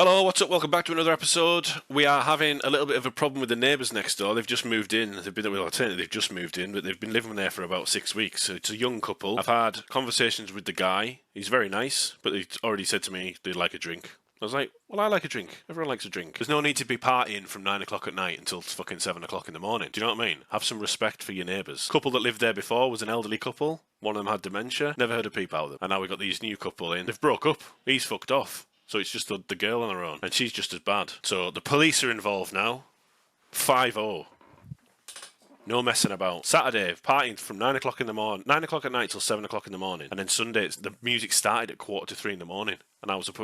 Hello, what's up? Welcome back to another episode. We are having a little bit of a problem with the neighbours next door. They've just moved in. They've just moved in, but they've been living there for about 6 weeks. So it's a young couple. I've had conversations with the guy. He's very nice, but he's already said to me they'd like a drink. I was like, well, I like a drink. Everyone likes a drink. There's no need to be partying from 9 o'clock at night until fucking 7 o'clock in the morning. Do you know what I mean? Have some respect for your neighbours. Couple that lived there before was an elderly couple. One of them had dementia. Never heard a peep out of them. And now we've got these new couple in. They've broke up. He's fucked off. So it's just the girl on her own. And she's just as bad. So the police are involved now. 5-0. No messing about. Saturday, partying from 9 o'clock in the morning, 9 o'clock at night till 7 o'clock in the morning. And then Sunday, the music started at 2:45 in the morning. And I was up,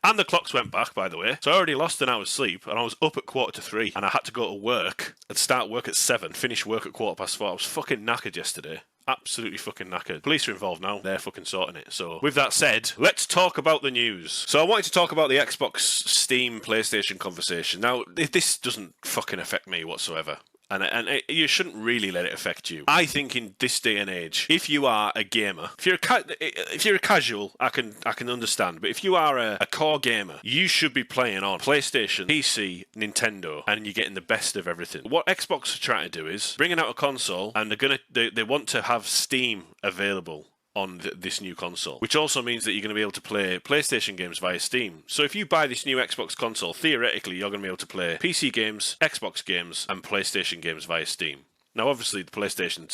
and the clocks went back, by the way. So I already lost an hour's sleep, and I was up at 2:45. And I had to go to work and start work at 7, finish work at 4:15. I was fucking knackered yesterday. Absolutely fucking knackered. Police are involved now. They're fucking sorting it. So, with that said, let's talk about the news. So, I wanted to talk about the Xbox, Steam, PlayStation conversation. Now, this doesn't fucking affect me whatsoever. And you shouldn't really let it affect you. I think in this day and age, if you are a gamer, if you're a casual, I can understand. But if you are a core gamer, you should be playing on PlayStation, PC, Nintendo, and you're getting the best of everything. What Xbox are trying to do is bringing out a console, and they want to have Steam available on this new console, which also means that you're going to be able to play PlayStation games via Steam. So if you buy this new Xbox console, theoretically you're going to be able to play PC games, Xbox games, and PlayStation games via Steam. Now, obviously, the PlayStation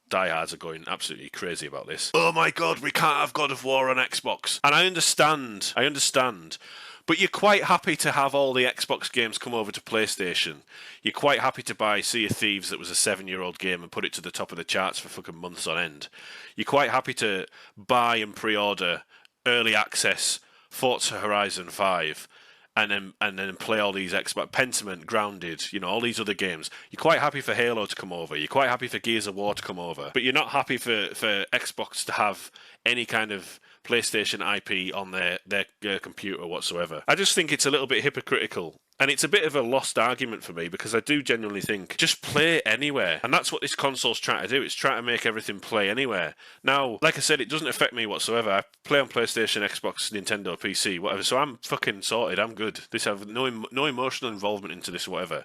diehards are going absolutely crazy about this. Oh my god, we can't have God of War on Xbox. And I understand. But you're quite happy to have all the Xbox games come over to PlayStation. You're quite happy to buy Sea of Thieves that was a 7-year-old game and put it to the top of the charts for fucking months on end. You're quite happy to buy and pre-order early access Forza Horizon 5 and then play all these Xbox, Pentiment, Grounded, all these other games. You're quite happy for Halo to come over. You're quite happy for Gears of War to come over. But you're not happy for Xbox to have any kind of PlayStation IP on their computer whatsoever. I just think it's a little bit hypocritical. And it's a bit of a lost argument for me because I do genuinely think just play anywhere. And that's what this console's trying to do. It's trying to make everything play anywhere. Now, like I said, it doesn't affect me whatsoever. I play on PlayStation, Xbox, Nintendo, PC, whatever. So I'm fucking sorted. I'm good. This have no emotional involvement into this or whatever.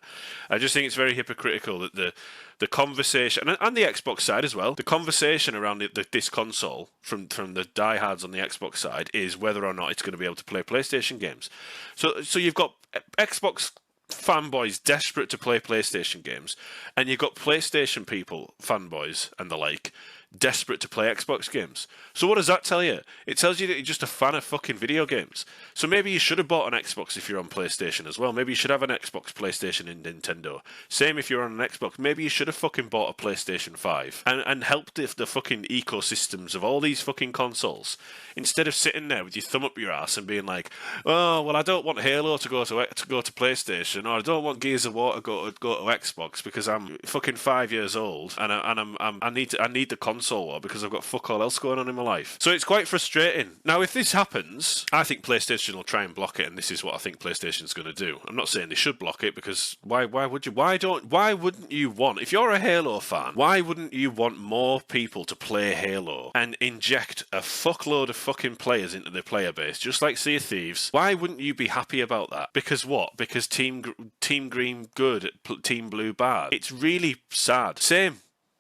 I just think it's very hypocritical that the conversation, and the Xbox side as well, the conversation around this console from the diehards on the Xbox side is whether or not it's going to be able to play PlayStation games. So you've got Xbox fanboys desperate to play PlayStation games, and you've got PlayStation people, fanboys and the like, desperate to play Xbox games. So what does that tell you? It tells you that you're just a fan of fucking video games. So maybe you should have bought an Xbox if you're on PlayStation as well. Maybe you should have an Xbox, PlayStation, and Nintendo. Same if you're on an Xbox. Maybe you should have fucking bought a PlayStation 5 and helped the fucking ecosystems of all these fucking consoles. Instead of sitting there with your thumb up your ass and being like, oh, well, I don't want Halo to go to PlayStation, or I don't want Gears of War to go to Xbox because I'm fucking 5 years old and I need the console war because I've got fuck all else going on in my life. So it's quite frustrating. Now, if this happens, I think PlayStation will try and block it, and this is what I think PlayStation's going to do. I'm not saying they should block it because why would you? Why wouldn't you want? If you're a Halo fan, why wouldn't you want more people to play Halo and inject a fuckload of fucking players into their player base, just like Sea of Thieves? Why wouldn't you be happy about that? Because what? Because Team Green good, Team Blue bad. It's really sad. Same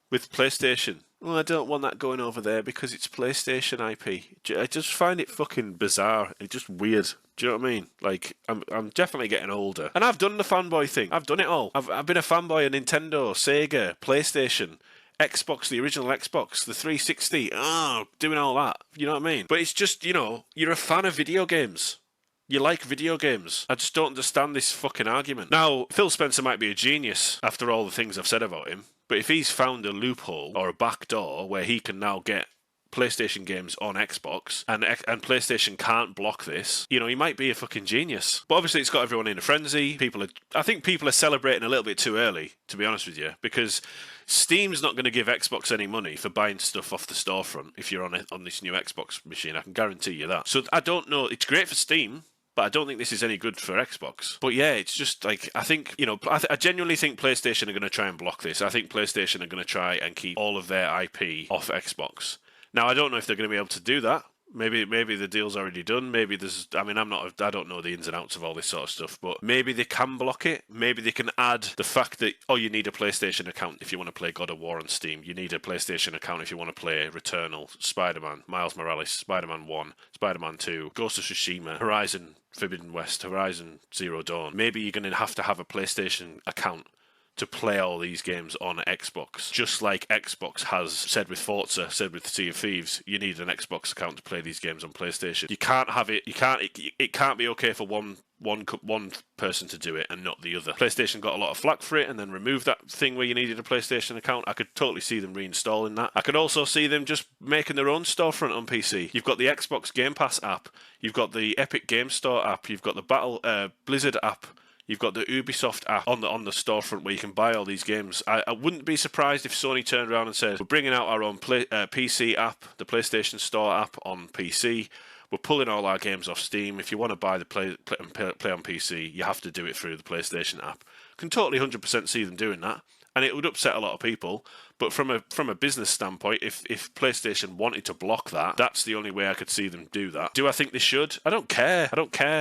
with PlayStation. Well, I don't want that going over there because it's PlayStation IP. I just find it fucking bizarre. It's just weird. Do you know what I mean? Like, I'm definitely getting older. And I've done the fanboy thing. I've done it all. I've been a fanboy of Nintendo, Sega, PlayStation, Xbox, the original Xbox, the 360. Doing all that. You know what I mean? But it's just, you're a fan of video games. You like video games. I just don't understand this fucking argument. Now, Phil Spencer might be a genius after all the things I've said about him, but if he's found a loophole or a back door where he can now get PlayStation games on Xbox and PlayStation can't block this, he might be a fucking genius. But obviously it's got everyone in a frenzy. I think people are celebrating a little bit too early, to be honest with you, because Steam's not going to give Xbox any money for buying stuff off the storefront if you're on this new Xbox machine. I can guarantee you that. So I don't know. It's great for Steam, but I don't think this is any good for Xbox. But yeah, it's just like, I think, I genuinely think PlayStation are going to try and block this. I think PlayStation are going to try and keep all of their IP off Xbox. Now, I don't know if they're going to be able to do that. Maybe the deal's already done. Maybe there's. I mean, I don't know the ins and outs of all this sort of stuff. But maybe they can block it. Maybe they can add the fact that you need a PlayStation account if you want to play God of War on Steam. You need a PlayStation account if you want to play Returnal, Spider-Man, Miles Morales, Spider-Man 1, Spider-Man 2, Ghost of Tsushima, Horizon Forbidden West, Horizon Zero Dawn. Maybe you're going to have a PlayStation account to play all these games on Xbox. Just like Xbox has said with Forza, said with Sea of Thieves, you need an Xbox account to play these games on PlayStation. You can't have it. It can't be okay for one person to do it and not the other. PlayStation got a lot of flack for it and then removed that thing where you needed a PlayStation account. I could totally see them reinstalling that. I could also see them just making their own storefront on PC. You've got the Xbox Game Pass app. You've got the Epic Game Store app. You've got the Blizzard app. You've got the Ubisoft app on the storefront where you can buy all these games. I wouldn't be surprised if Sony turned around and said, we're bringing out our own PC app, the PlayStation Store app on PC. We're pulling all our games off Steam. If you want to buy the play on PC, you have to do it through the PlayStation app. Can totally 100% see them doing that. And it would upset a lot of people. But from a business standpoint, if PlayStation wanted to block that, that's the only way I could see them do that. Do I think they should? I don't care.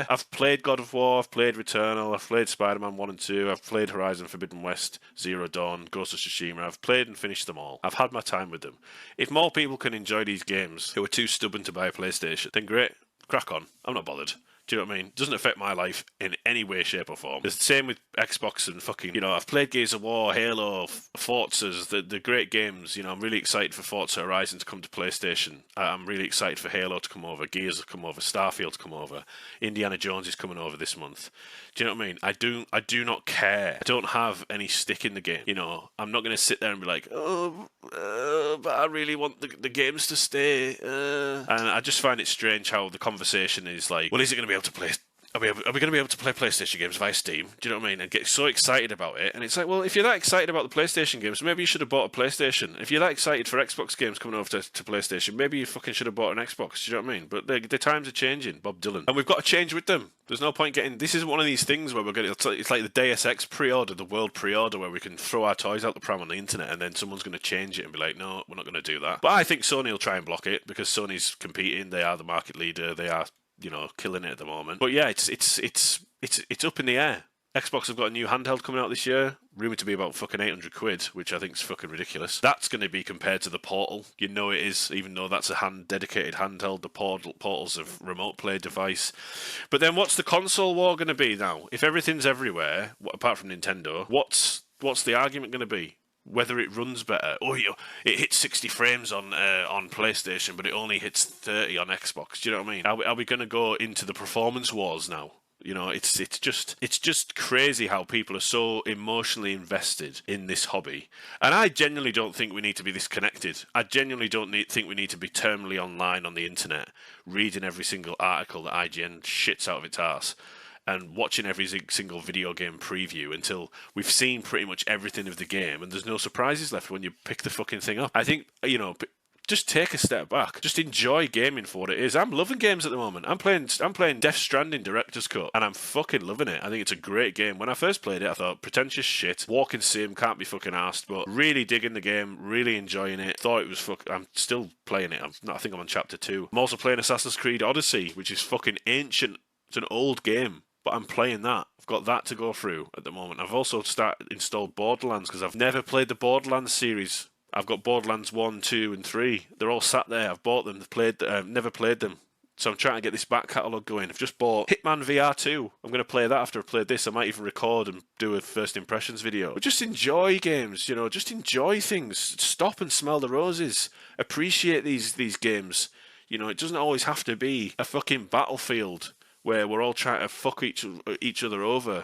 I've played God of War, I've played Returnal, I've played Spider-Man 1 and 2, I've played Horizon Forbidden West, Zero Dawn, Ghost of Tsushima. I've played and finished them all. I've had my time with them. If more people can enjoy these games who are too stubborn to buy a PlayStation, then great. Crack on. I'm not bothered. Do you know what I mean? It doesn't affect my life in any way, shape, or form. It's the same with Xbox and fucking, I've played Gears of War, Halo, Forzas, the great games. I'm really excited for Forza Horizon to come to PlayStation. I'm really excited for Halo to come over, Gears to come over, Starfield to come over. Indiana Jones is coming over this month. Do you know what I mean? I do not care. I don't have any stick in the game. I'm not going to sit there and be like, but I really want the games to stay. And I just find it strange how the conversation is like, well, is it going to be able to play? Are we going to be able to play PlayStation games via Steam? Do you know what I mean? And get so excited about it. And it's like, well, if you're that excited about the PlayStation games, maybe you should have bought a PlayStation. If you're that excited for Xbox games coming over to PlayStation, maybe you fucking should have bought an Xbox. Do you know what I mean? But the times are changing, Bob Dylan. And we've got to change with them. There's no point getting... This isn't one of these things where we're going to... It's like the Deus Ex pre-order, the world pre-order, where we can throw our toys out the pram on the internet and then someone's going to change it and be like, no, we're not going to do that. But I think Sony will try and block it because Sony's competing. They are the market leader. They are... killing it at the moment. But yeah, it's up in the air. Xbox have got a new handheld coming out this year, rumoured to be about fucking £800, which I think is fucking ridiculous. That's going to be compared to the Portal. It is, even though that's a dedicated handheld. The Portal's a remote play device. But then what's the console war going to be now? If everything's everywhere, apart from Nintendo, what's the argument going to be? Whether it runs better. It hits 60 frames on PlayStation, but it only hits 30 on Xbox. Do you know what I mean? Are we going to go into the performance wars now? It's just crazy how people are so emotionally invested in this hobby. And I genuinely don't think we need to be this connected. I genuinely don't think we need to be terminally online on the internet, reading every single article that IGN shits out of its arse, and watching every single video game preview until we've seen pretty much everything of the game and there's no surprises left when you pick the fucking thing up. I think, just take a step back. Just enjoy gaming for what it is. I'm loving games at the moment. I'm playing Death Stranding Director's Cut, and I'm fucking loving it. I think it's a great game. When I first played it, I thought, pretentious shit. Walking sim, can't be fucking arsed, but really digging the game, really enjoying it. Thought it was I'm still playing it. I think I'm on chapter 2. I'm also playing Assassin's Creed Odyssey, which is fucking ancient. It's an old game. But I'm playing that. I've got that to go through at the moment. I've also installed Borderlands because I've never played the Borderlands series. I've got Borderlands 1, 2 and 3. They're all sat there. I've bought them. Never played them. So I'm trying to get this back catalogue going. I've just bought Hitman VR 2. I'm going to play that after I've played this. I might even record and do a first impressions video. But just enjoy games, just enjoy things. Stop and smell the roses. Appreciate these games. It doesn't always have to be a fucking Battlefield where we're all trying to fuck each other over.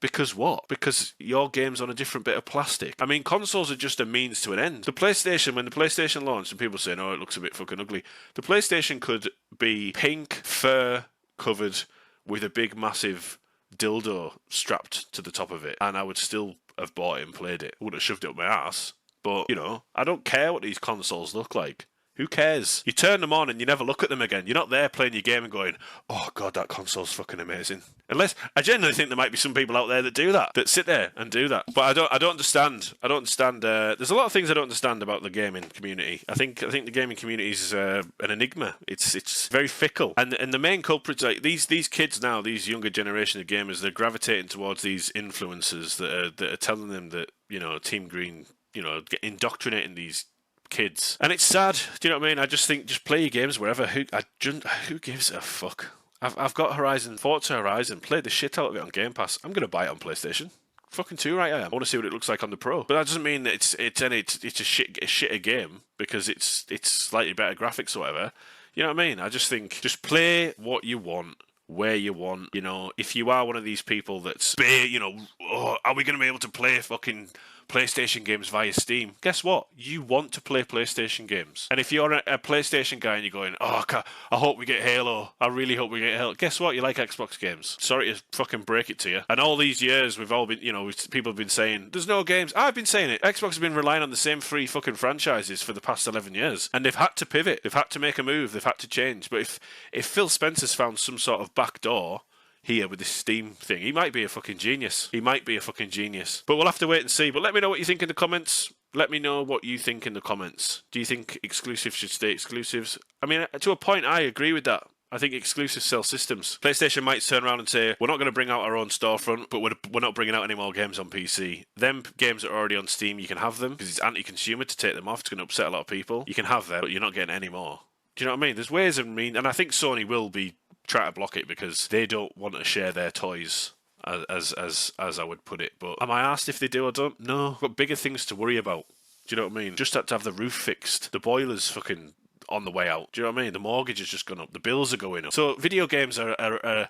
Because what? Because your game's on a different bit of plastic. I mean, consoles are just a means to an end. When the PlayStation launched, and people saying, oh, it looks a bit fucking ugly, the PlayStation could be pink, fur covered with a big, massive dildo strapped to the top of it, and I would still have bought it and played it. I would have shoved it up my ass. But, I don't care what these consoles look like. Who cares? You turn them on and you never look at them again. You're not there playing your game and going, oh god, that console's fucking amazing. Unless, I genuinely think there might be some people out there that do that, that sit there and do that. But I don't understand. I don't understand. There's a lot of things I don't understand about the gaming community. I think the gaming community is an enigma. It's very fickle. And the main culprits, like these kids now, these younger generation of gamers, they're gravitating towards these influencers that are telling them that, you know, Team Green, you know, indoctrinating these kids. And it's sad. Do you know what I mean? I just think, just play your games wherever. Who gives a fuck? I've got Forza Horizon. Played the shit out of it on Game Pass. I'm gonna buy it on PlayStation. Fucking too right I am. I want to see what it looks like on the Pro. But that doesn't mean that it's a shitter game because it's slightly better graphics or whatever. You know what I mean? I just think, just play what you want, where you want. You know, if you are one of these people that's, you know, oh, are we going to be able to play fucking PlayStation games via Steam? Guess what? You want to play PlayStation games. And if you're a PlayStation guy and you're going, oh, I hope we get Halo. I really hope we get Halo. Guess what? You like Xbox games. Sorry to fucking break it to you. And all these years, we've all been, you know, people have been saying, there's no games. I've been saying it. Xbox has been relying on the same 3 fucking franchises for the past 11 years. And they've had to pivot. They've had to make a move. They've had to change. But if Phil Spencer's found some sort of back door here with this Steam thing, he might be a fucking genius. He might be a fucking genius. But we'll have to wait and see. But let me know what you think in the comments. Let me know what you think in the comments. Do you think exclusives should stay exclusives? I mean, to a point, I agree with that. I think exclusives sell systems. PlayStation might turn around and say, we're not going to bring out our own storefront, but we're not bringing out any more games on PC. Them games that are already on Steam, you can have them, because it's anti-consumer to take them off. It's going to upset a lot of people. You can have them, but you're not getting any more. Do you know what I mean? There's ways of and I think Sony will be try to block it because they don't want to share their toys, as I would put it. But am I asked if they do or don't? No. I've got bigger things to worry about. Do you know what I mean? Just had to have the roof fixed. The boiler's fucking on the way out. Do you know what I mean? The mortgage has just gone up. The bills are going up. So video games are a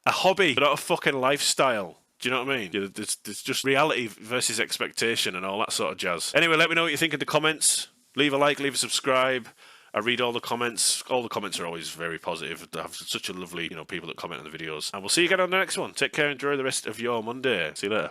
hobby, but not a fucking lifestyle. Do you know what I mean? There's just reality versus expectation and all that sort of jazz. Anyway, let me know what you think in the comments. Leave a like, leave a subscribe. I read all the comments. All the comments are always very positive. I have such a lovely, you know, people that comment on the videos. And we'll see you again on the next one. Take care. Enjoy the rest of your Monday. See you later.